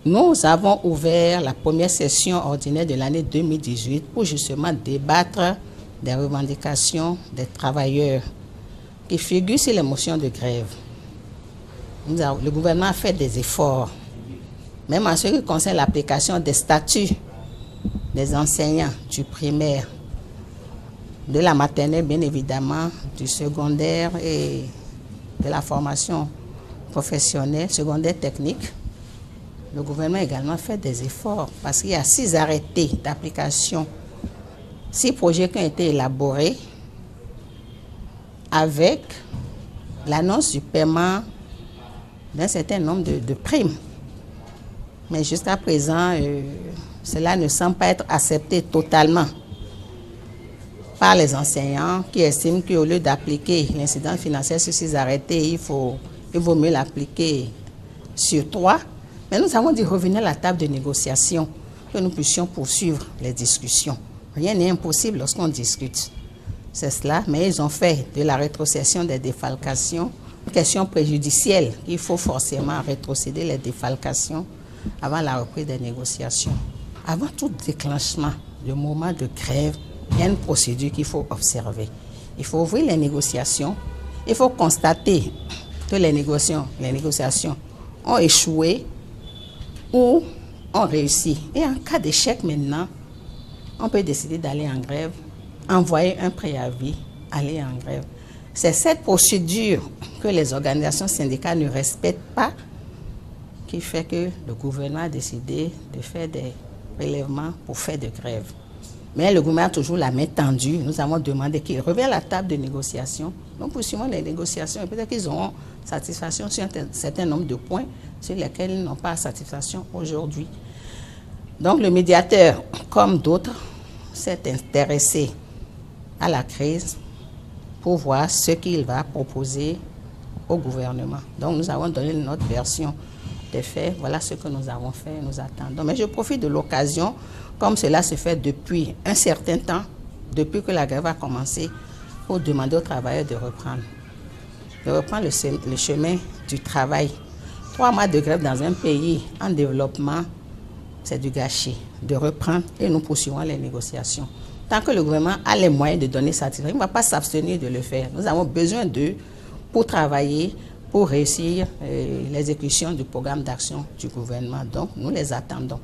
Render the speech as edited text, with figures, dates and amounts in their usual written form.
Nous avons ouvert la première session ordinaire de l'année 2018 pour justement débattre des revendications des travailleurs qui figurent sur les motions de grève. Le gouvernement a fait des efforts, même en ce qui concerne l'application des statuts des enseignants du primaire, de la maternelle bien évidemment, du secondaire et de la formation professionnelle, secondaire technique. Le gouvernement a également fait des efforts parce qu'il y a 6 arrêtés d'application, 6 projets qui ont été élaborés avec l'annonce du paiement d'un certain nombre de primes. Mais jusqu'à présent, cela ne semble pas être accepté totalement par les enseignants qui estiment qu'au lieu d'appliquer l'incidence financière sur 6 arrêtés, il vaut mieux l'appliquer sur 3. Mais nous avons dit revenir à la table de négociation, que nous puissions poursuivre les discussions. Rien n'est impossible lorsqu'on discute. C'est cela, mais ils ont fait de la rétrocession des défalcations une question préjudicielle. Il faut forcément rétrocéder les défalcations avant la reprise des négociations. Avant tout déclenchement du moment de grève, il y a une procédure qu'il faut observer. Il faut ouvrir les négociations. Il faut constater que les négociations ont échoué ou ont réussi. Et en cas d'échec maintenant, on peut décider d'aller en grève, envoyer un préavis, aller en grève. C'est cette procédure que les organisations syndicales ne respectent pas qui fait que le gouvernement a décidé de faire des prélèvements pour faire de grève. Mais le gouvernement a toujours la main tendue. Nous avons demandé qu'il revienne à la table de négociation. Nous poursuivons les négociations et peut-être qu'ils auront satisfaction sur un certain nombre de points sur lesquels ils n'ont pas satisfaction aujourd'hui. Donc le médiateur, comme d'autres, s'est intéressé à la crise pour voir ce qu'il va proposer au gouvernement. Donc nous avons donné notre version des faits. Voilà ce que nous avons fait, nous attendons. Mais je profite de l'occasion, comme cela se fait depuis un certain temps, depuis que la grève a commencé, pour demander aux travailleurs de reprendre le chemin du travail. 3 mois de grève dans un pays en développement, c'est du gâchis. De reprendre et nous poursuivons les négociations. Tant que le gouvernement a les moyens de donner satisfaction, il ne va pas s'abstenir de le faire. Nous avons besoin d'eux pour travailler, pour réussir l'exécution du programme d'action du gouvernement. Donc, nous les attendons.